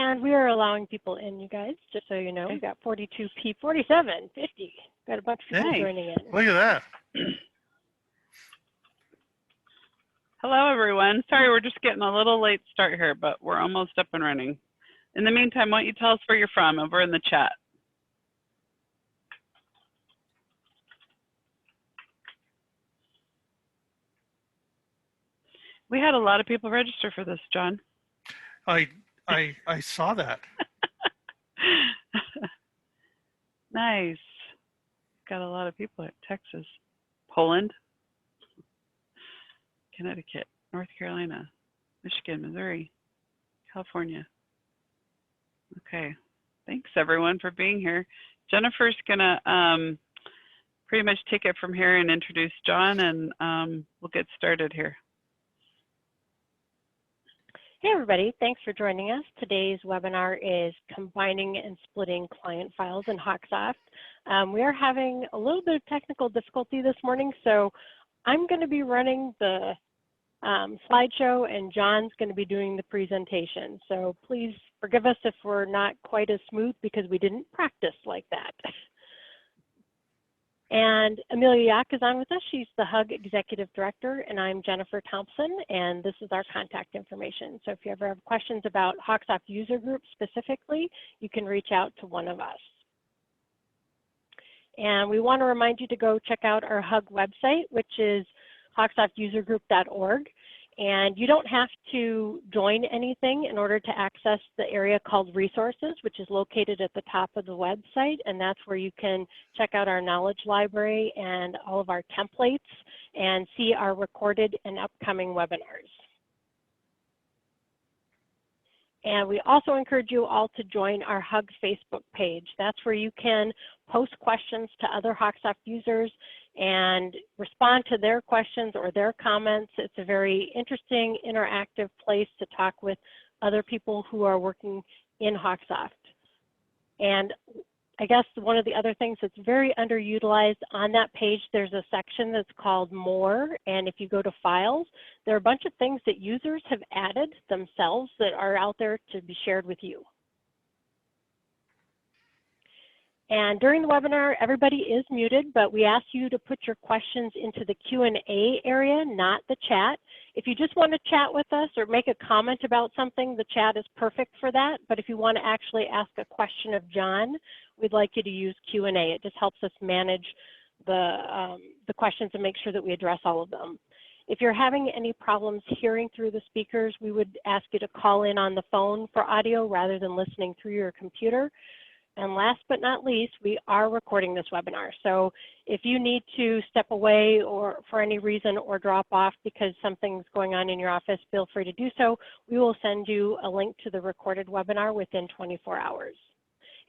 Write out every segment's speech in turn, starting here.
And we are allowing people in, you guys, just so you know. Okay. We've got 42 people, 47, 50. Got a bunch of people joining in. Look at that. Hello, everyone. Sorry, we're just getting a little late start here, but we're almost up and running. In the meantime, why don't you tell us where you're from over in the chat? We had a lot of people register for this, John. I saw that. Nice. Got a lot of people at Texas, Poland, Connecticut, North Carolina, Michigan, Missouri, California. Okay. Thanks, everyone, for being here. Jennifer's going to pretty much take it from here and introduce John, and we'll get started here. Hey everybody, thanks for joining us. Today's webinar is combining and splitting client files in HawkSoft. We are having a little bit of technical difficulty this morning, so I'm going to be running the slideshow and John's going to be doing the presentation. So please forgive us if we're not quite as smooth because we didn't practice like that. And Amelia Yak is on with us. She's the HUG Executive Director, and I'm Jennifer Thompson, and this is our contact information. So if you ever have questions about HawkSoft user group specifically, you can reach out to one of us. And we want to remind you to go check out our HUG website, which is hawksoftusergroup.org. And you don't have to join anything in order to access the area called resources, which is located at the top of the website. And that's where you can check out our knowledge library and all of our templates and see our recorded and upcoming webinars. And we also encourage you all to join our HUG Facebook page. That's where you can post questions to other HawkSoft users and respond to their questions or their comments. It's a very interesting, interactive place to talk with other people who are working in HawkSoft. And I guess one of the other things that's very underutilized on that page, there's a section that's called More. And if you go to Files, there are a bunch of things that users have added themselves that are out there to be shared with you. And during the webinar, everybody is muted, but we ask you to put your questions into the Q&A area, not the chat. If you just want to chat with us or make a comment about something, the chat is perfect for that. But if you want to actually ask a question of John, we'd like you to use Q&A. It just helps us manage the questions and make sure that we address all of them. If you're having any problems hearing through the speakers, we would ask you to call in on the phone for audio rather than listening through your computer. And last but not least, we are recording this webinar. So if you need to step away or for any reason or drop off because something's going on in your office, feel free to do so. We will send you a link to the recorded webinar within 24 hours.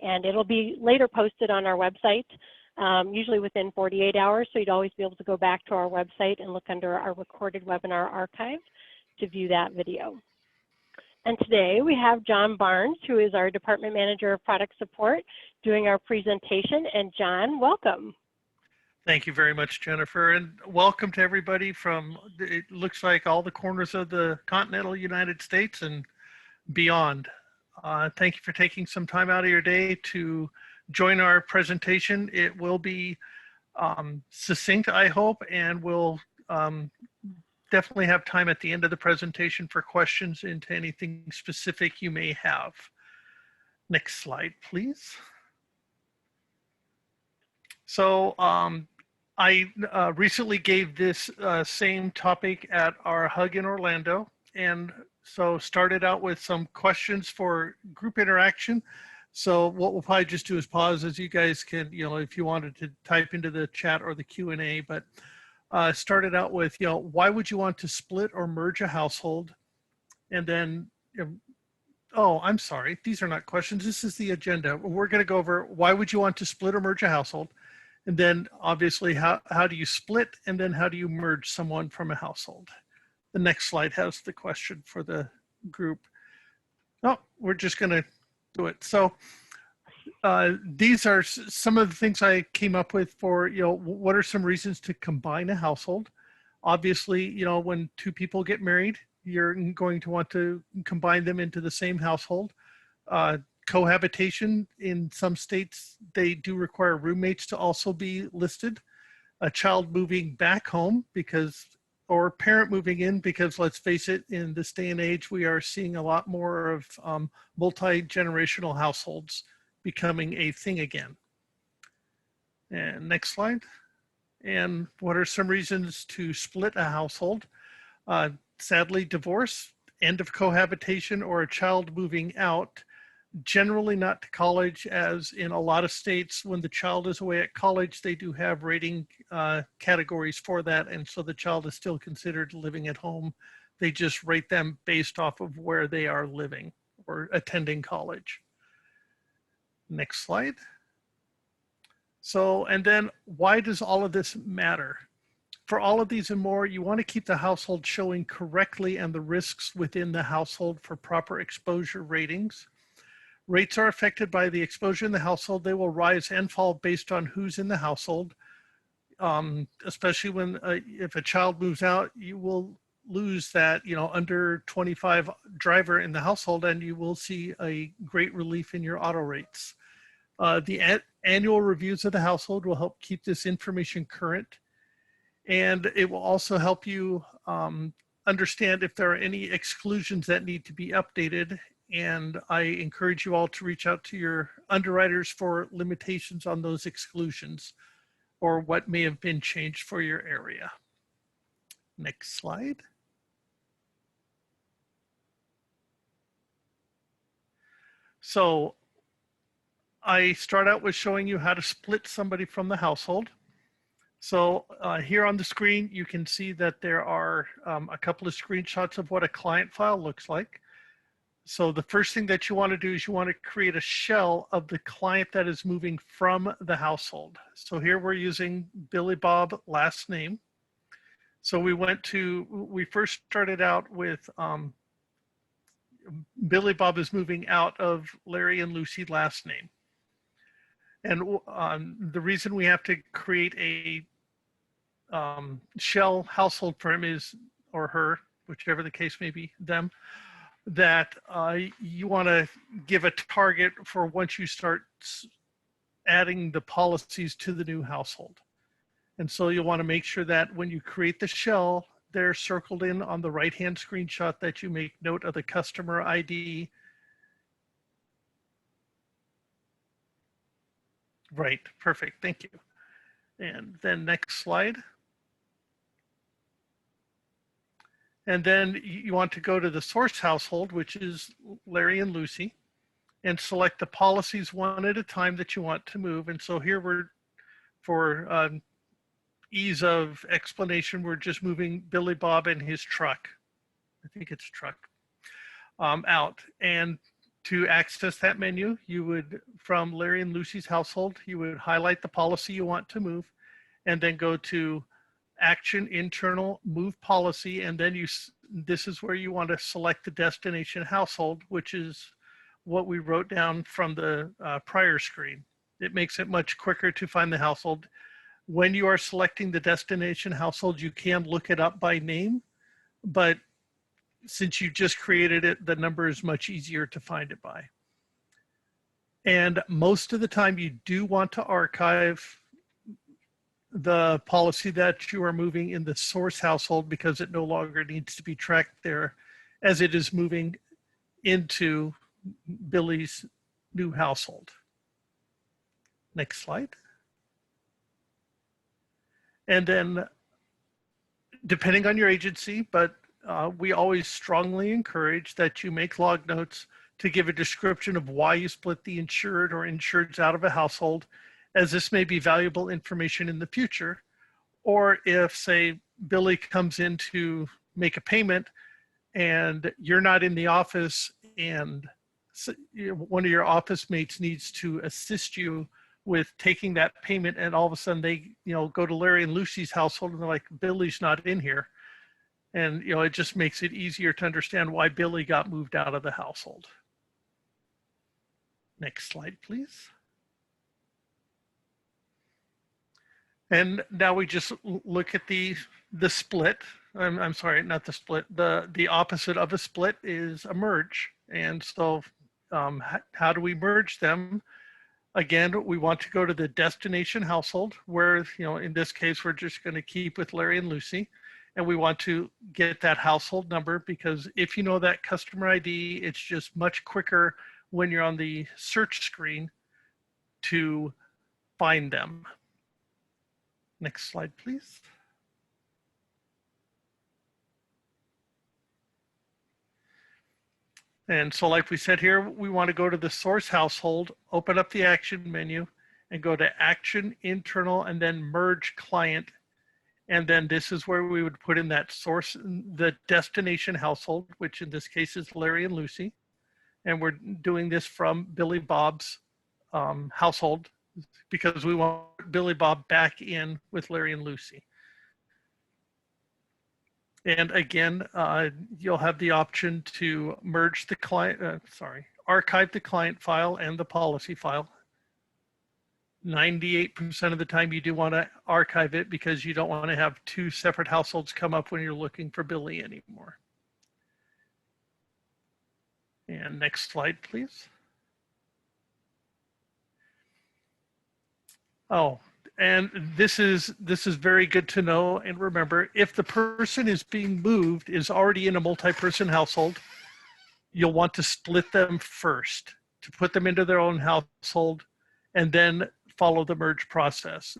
And it'll be later posted on our website, usually within 48 hours. So you'd always be able to go back to our website and look under our recorded webinar archive to view that video. And today we have John Barnes, who is our Department Manager of Product Support, doing our presentation. And John, welcome. Thank you very much, Jennifer, and welcome to everybody from, it looks like, all the corners of the continental United States and beyond. Thank you for taking some time out of your day to join our presentation. It will be succinct, I hope, and we'll definitely have time at the end of the presentation for questions into anything specific you may have. Next slide, please. So I recently gave this same topic at our HUG in Orlando, and so started out with some questions for group interaction. So what we'll probably just do is pause as you guys can, if you wanted to type into the chat or the Q&A, but started out with, why would you want to split or merge a household? And then, oh, I'm sorry, these are not questions. This is the agenda. We're going to go over why would you want to split or merge a household? And then obviously, how do you split? And then how do you merge someone from a household? The next slide has the question for the group. Oh, we're just going to do it. So these are some of the things I came up with for, what are some reasons to combine a household? Obviously, when two people get married, you're going to want to combine them into the same household. Cohabitation, in some states, they do require roommates to also be listed. A child moving back home or parent moving in, because let's face it, in this day and age, we are seeing a lot more of multi-generational households becoming a thing again. And next slide. And what are some reasons to split a household? Sadly, divorce, end of cohabitation, or a child moving out. Generally not to college, as in a lot of states, when the child is away at college, they do have rating categories for that. And so the child is still considered living at home. They just rate them based off of where they are living or attending college. Next slide. So, and then why does all of this matter? For all of these and more, you want to keep the household showing correctly and the risks within the household for proper exposure ratings. Rates are affected by the exposure in the household. They will rise and fall based on who's in the household. Especially when if a child moves out, you will lose that under 25 driver in the household, and you will see a great relief in your auto rates. The annual reviews of the household will help keep this information current, and it will also help you understand if there are any exclusions that need to be updated. And I encourage you all to reach out to your underwriters for limitations on those exclusions or what may have been changed for your area. Next slide. So I start out with showing you how to split somebody from the household. So here on the screen, you can see that there are a couple of screenshots of what a client file looks like. So the first thing that you want to do is you want to create a shell of the client that is moving from the household. So here we're using Billy Bob last name. So we first started out with Billy Bob is moving out of Larry and Lucy last name. And the reason we have to create a shell household for him or her, whichever the case may be, them, that you want to give a target for once you start adding the policies to the new household. And so you'll want to make sure that when you create the shell, they're circled in on the right-hand screenshot, that you make note of the customer ID. Right, perfect, thank you. And then next slide. And then you want to go to the source household, which is Larry and Lucy, and select the policies one at a time that you want to move. And so here for ease of explanation, we're just moving Billy Bob and his truck. I think it's truck out. And to access that menu, you would, from Larry and Lucy's household, you would highlight the policy you want to move, and then go to Action, Internal, Move Policy, and then this is where you want to select the destination household, which is what we wrote down from the prior screen. It makes it much quicker to find the household. When you are selecting the destination household, you can look it up by name, but since you just created it, the number is much easier to find it by. And most of the time you do want to archive the policy that you are moving in the source household, because it no longer needs to be tracked there as it is moving into Billy's new household. Next slide. And then depending on your agency, but we always strongly encourage that you make log notes to give a description of why you split the insured or insureds out of a household, as this may be valuable information in the future. Or if, say, Billy comes in to make a payment and you're not in the office, and one of your office mates needs to assist you with taking that payment, and all of a sudden they go to Larry and Lucy's household and they're like, Billy's not in here. And it just makes it easier to understand why Billy got moved out of the household. Next slide, please. And now we just look at the split. I'm sorry, not the split. The opposite of a split is a merge. And so how do we merge them? Again, we want to go to the destination household where, in this case, we're just going to keep with Larry and Lucy. And we want to get that household number, because if you know that customer ID, it's just much quicker when you're on the search screen to find them. Next slide, please. And so like we said here, we want to go to the source household, open up the action menu, and go to action, internal, and then merge client. And then this is where we would put in that source, the destination household, which in this case is Larry and Lucy. And we're doing this from Billy Bob's household, because we want Billy Bob back in with Larry and Lucy. And again, you'll have the option to merge the client, archive the client file and the policy file. 98% of the time you do want to archive it, because you don't want to have two separate households come up when you're looking for Billy anymore. And next slide, please. Oh, and this is very good to know and remember. If the person is being moved is already in a multi-person household, you'll want to split them first to put them into their own household and then follow the merge process.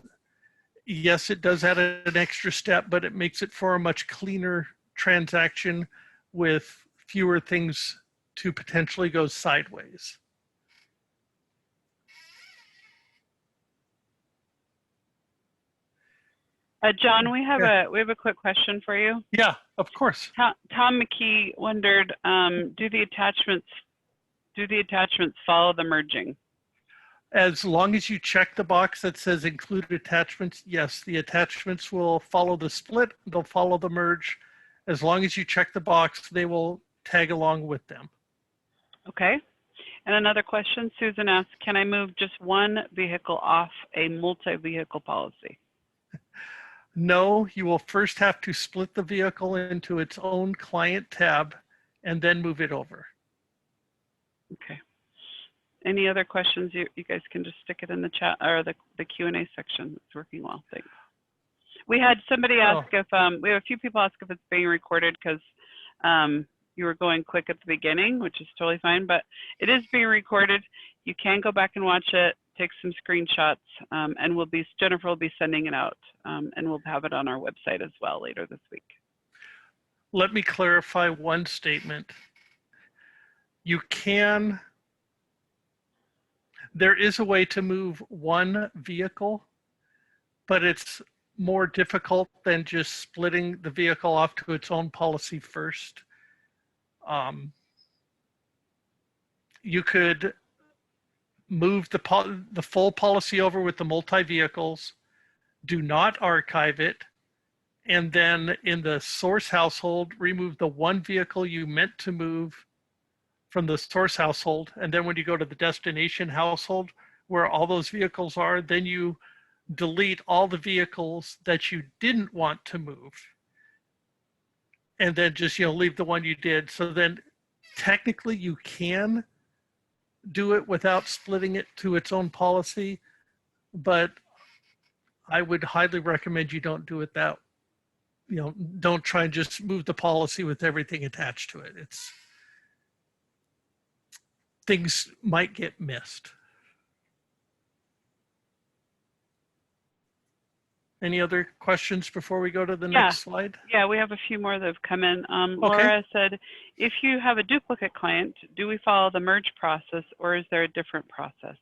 Yes, it does add an extra step, but it makes it for a much cleaner transaction with fewer things to potentially go sideways. John, we have a quick question for you. Yeah, of course. Tom McKee wondered, do the attachments follow the merging? As long as you check the box that says include attachments, yes, the attachments will follow the split, they'll follow the merge. As long as you check the box, they will tag along with them. Okay. And another question, Susan asked, can I move just one vehicle off a multi-vehicle policy? No, you will first have to split the vehicle into its own client tab and then move it over. Okay. Any other questions? You guys can just stick it in the chat or the Q&A section. It's working well. Thanks. We had somebody ask if, we have a few people ask if it's being recorded because you were going quick at the beginning, which is totally fine, but it is being recorded. You can go back and watch it, take some screenshots, and Jennifer will be sending it out, and we'll have it on our website as well later this week. Let me clarify one statement. There is a way to move one vehicle, but it's more difficult than just splitting the vehicle off to its own policy first. You could move the full policy over with the multi-vehicles, do not archive it, and then in the source household, remove the one vehicle you meant to move from the source household. And then when you go to the destination household where all those vehicles are, then you delete all the vehicles that you didn't want to move. And then just, leave the one you did. So then technically you can do it without splitting it to its own policy, but I would highly recommend you don't do it that, don't try and just move the policy with everything attached to it. Things might get missed. Any other questions before we go to the next slide? Yeah, we have a few more that have come in. Laura said, if you have a duplicate client, do we follow the merge process or is there a different process?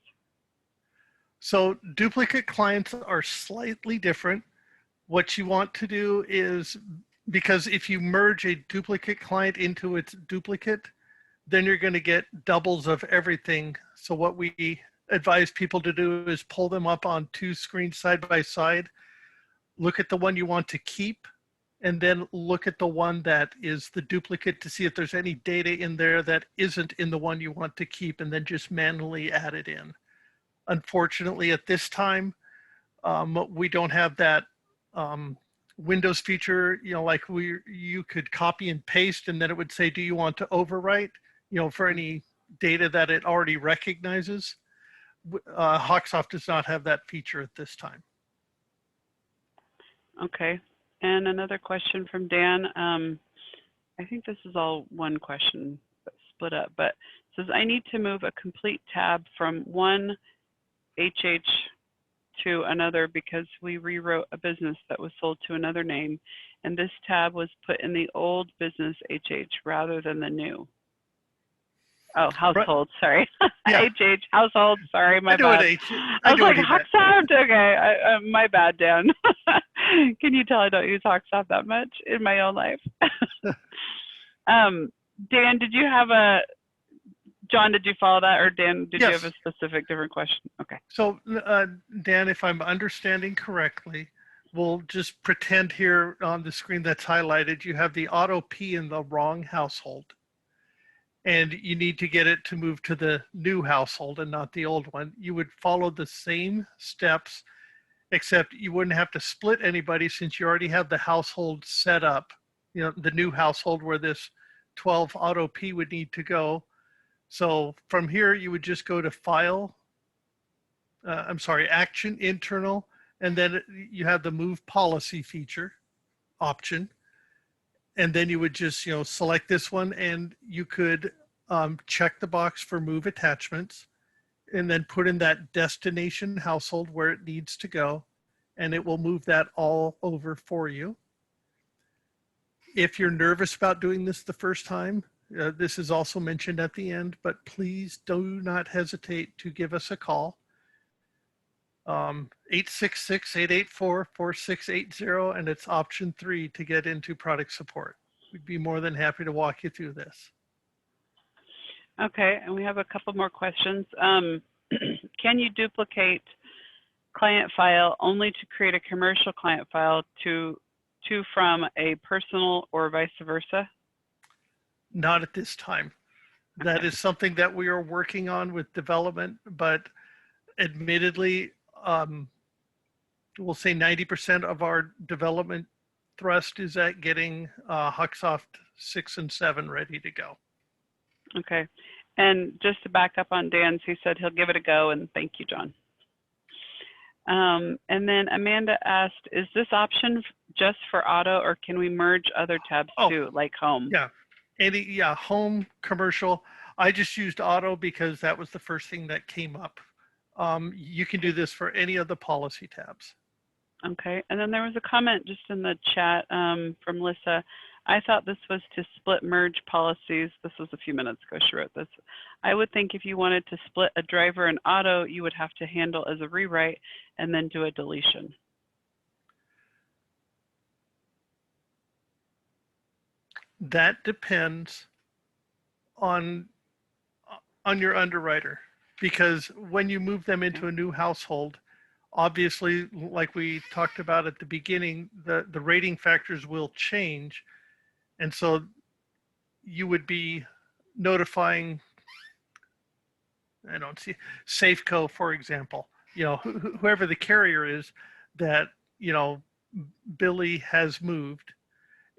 So duplicate clients are slightly different. What you want to do is, because if you merge a duplicate client into its duplicate, then you're going to get doubles of everything. So what we advise people to do is pull them up on two screens side by side, look at the one you want to keep, and then look at the one that is the duplicate to see if there's any data in there that isn't in the one you want to keep, and then just manually add it in. Unfortunately, at this time, we don't have that Windows feature, like you could copy and paste, and then it would say, do you want to overwrite, for any data that it already recognizes. HawkSoft does not have that feature at this time. Okay. And another question from Dan. I think this is all one question, but split up, but it says, I need to move a complete tab from one HH to another because we rewrote a business that was sold to another name, and this tab was put in the old business HH rather than the new. Oh, household, sorry. Yeah. HH, household, sorry, my bad. I was like, HawkSoft? Okay, my bad, Dan. Can you tell I don't use HawkSoft that much in my own life? Dan, did you have John, did you follow that? Or Dan, did you have a specific different question? Okay. So Dan, if I'm understanding correctly, we'll just pretend here on the screen that's highlighted, you have the auto P in the wrong household. And you need to get it to move to the new household and not the old one. You would follow the same steps, except you wouldn't have to split anybody since you already have the household set up, you know, the new household where this 12 auto P would need to go. So from here, you would just go to File, Action, Internal, and then you have the Move Policy feature option. And then you would just, select this one, and you could check the box for Move Attachments, and then put in that destination household where it needs to go, and it will move that all over for you. If you're nervous about doing this the first time, this is also mentioned at the end, but please do not hesitate to give us a call. 866-884-4680, and it's option 3 to get into product support. We'd be more than happy to walk you through this. Okay, and we have a couple more questions. Can you duplicate client file only to create a commercial client file to from a personal or vice versa? Not at this time. Okay. That is something that we are working on with development, but admittedly, we'll say 90% of our development thrust is at getting HawkSoft 6 and 7 ready to go. Okay. And just to back up on Dan's, he said he'll give it a go, and thank you, John. And then Amanda asked, is this option just for auto, or can we merge other tabs too, like home? Yeah, home, commercial. I just used auto because that was the first thing that came up. You can do this for any of the policy tabs. Okay, and then there was a comment just in the chat from Lissa. I thought this was to split merge policies. This was a few minutes ago she wrote this. I would think if you wanted to split a driver and auto, you would have to handle as a rewrite and then do a deletion. That depends on your underwriter, because when you move them into a new household, obviously, like we talked about at the beginning, the rating factors will change. And so you would be notifying, Safeco, for example, whoever the carrier is, that, Billy has moved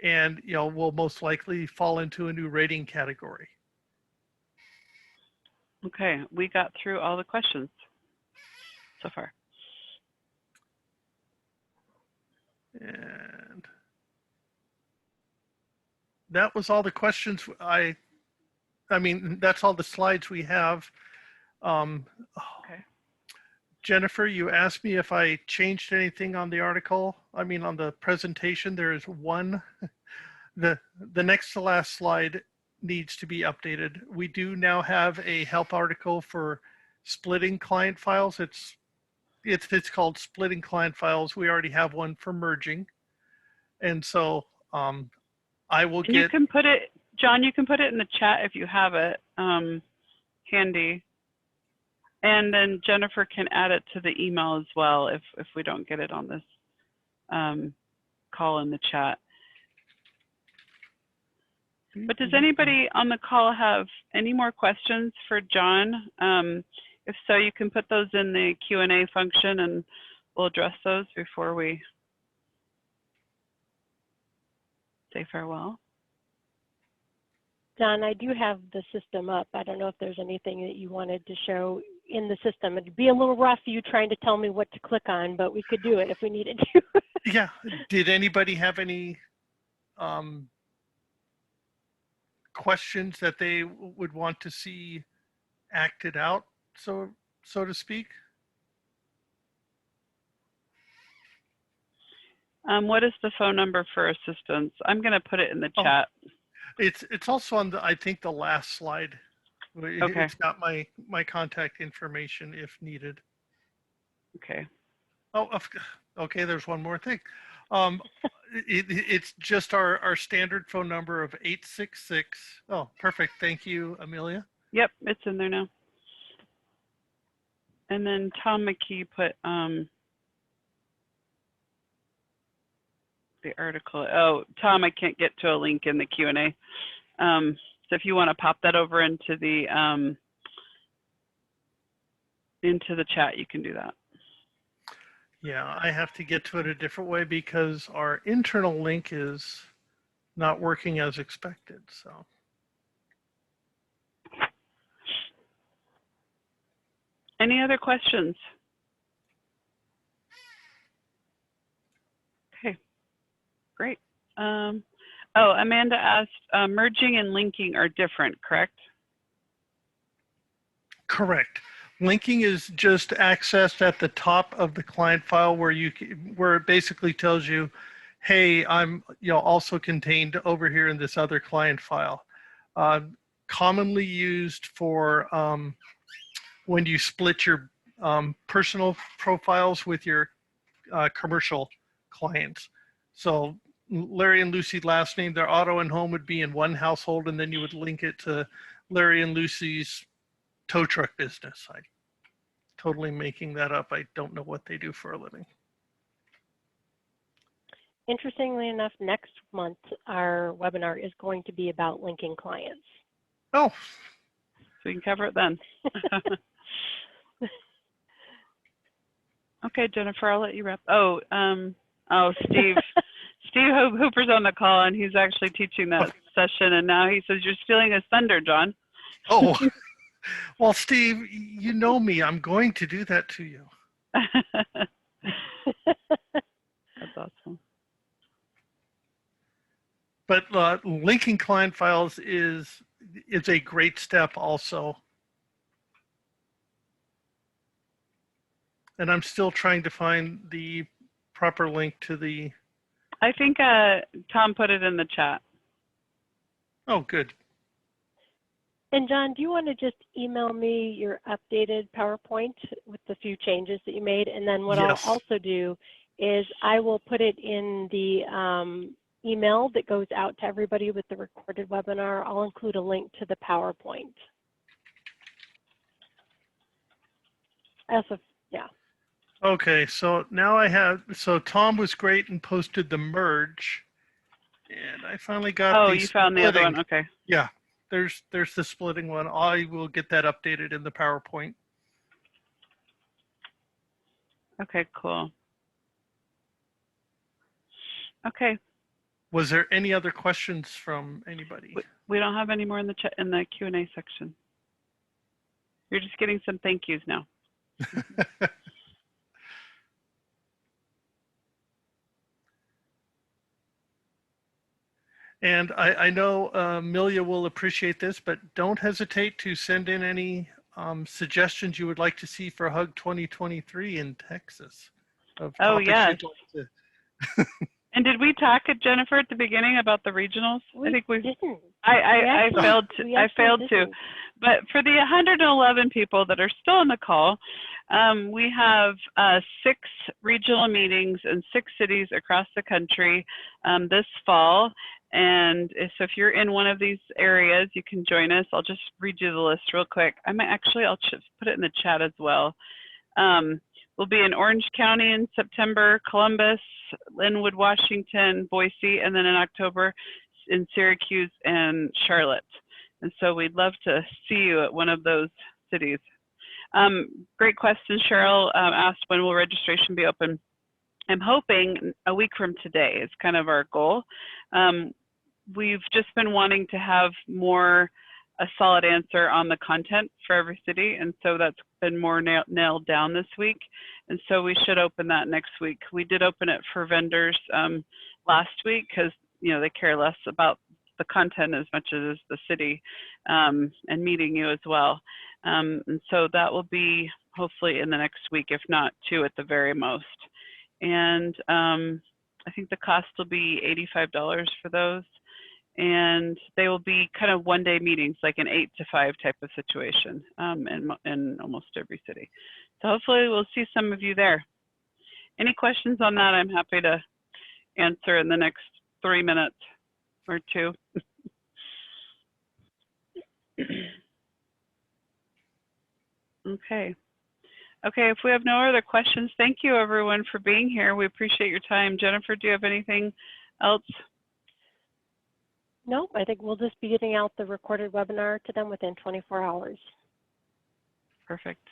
and, will most likely fall into a new rating category. Okay, we got through all the questions so far. And that was all the questions. I mean, that's all the slides we have. Okay. Jennifer, you asked me if I changed anything on the article. I mean, on the presentation, there is one. The next to last slide needs to be updated. We do now have a help article for splitting client files. It's called Splitting Client Files. We already have one for merging. And so I will get... You can put it, John, you can put it in the chat if you have it handy. And then Jennifer can add it to the email as well if we don't get it on this call in the chat. But does anybody on the call have any more questions for John? If so, you can put those in the Q&A function and we'll address those before we say farewell. Don, I do have the system up. I don't know if there's anything that you wanted to show in the system. It'd be a little rough you trying to tell me what to click on, but we could do it if we needed to. Yeah. Did anybody have any questions that they would want to see acted out, so to speak? What is the phone number for assistance? I'm going to put it in the Oh, chat. It's also on the, I think, the last slide. Okay. It's got my contact information if needed. Okay. Oh, okay. There's one more thing. It's just our standard phone number of 866. Oh, perfect. Thank you, Amelia. Yep, it's in there now. And then Tom McKee put the article. Oh, Tom, I can't get to a link in the Q&A. So if you want to pop that over into the chat, you can do that. Yeah, I have to get to it a different way because our internal link is not working as expected. So. Any other questions? Okay, great. Oh, Amanda asked, merging and linking are different, correct? Correct. Linking is just accessed at the top of the client file where it basically tells you, hey, I'm also contained over here in this other client file. Commonly used for when you split your personal profiles with your commercial clients. So Larry and Lucy last name, their auto and home would be in one household, and then you would link it to Larry and Lucy's tow truck business. I'm totally making that up. I don't know what they do for a living. Interestingly enough, next month, our webinar is going to be about linking clients. Oh. So we can cover it then. Okay, Jennifer, I'll let you wrap. Oh, Steve. Steve Hooper's on the call, and he's actually teaching that session, and now he says, you're stealing his thunder, John. Oh. Well, Steve, you know me. I'm going to do that to you. That's awesome. But linking client files is a great step also. And I'm still trying to find the proper link to the... I think Tom put it in the chat. Oh, good. And John, do you want to just email me your updated PowerPoint with the few changes that you made? And then what Yes. I'll also do is I will put it in the email that goes out to everybody with the recorded webinar. I'll include a link to the PowerPoint. Yeah. Okay, so now I have, so Tom was great and posted the merge. And I finally got Oh, the you found the other one, okay. Yeah, there's the splitting one. I will get that updated in the PowerPoint. Okay, cool. Okay. Was there any other questions from anybody? We don't have any more in the chat, in the Q&A section. You're just getting some thank yous now. And I know Amelia will appreciate this, but don't hesitate to send in any suggestions you would like to see for Hug 2023 in Texas. Oh, yes. And did we talk at Jennifer at the beginning about the regionals? I think we didn't. I failed to. But for the 111 people that are still on the call, we have 6 regional meetings in 6 cities across the country this fall. And so if you're in one of these areas, you can join us. I'll just read you the list real quick. I'll just put it in the chat as well. We'll be in Orange County in September, Columbus, Linwood, Washington, Boise, and then in October in Syracuse and Charlotte. And so we'd love to see you at one of those cities. Great question. Cheryl asked, when will registration be open? I'm hoping a week from today is kind of our goal. we've just been wanting to have a solid answer on the content for every city, and so that's been more nailed down this week, and so we should open that next week. We did open it for vendors last week because they care less about the content as much as the city and meeting you as well, and so that will be hopefully in the next week, if not 2 at the very most. And I think the cost will be $85 for those. And they will be kind of one-day meetings, like an 8 to 5 type of situation in almost every city. So hopefully we'll see some of you there. Any questions on that, I'm happy to answer in the next 3 minutes or 2. Okay. Okay, if we have no other questions, thank you everyone for being here. We appreciate your time. Jennifer, do you have anything else? No, I think we'll just be getting out the recorded webinar to them within 24 hours. Perfect.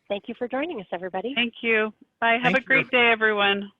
Thank you for joining us, everybody. Thank you. Bye. Have a great day, everyone.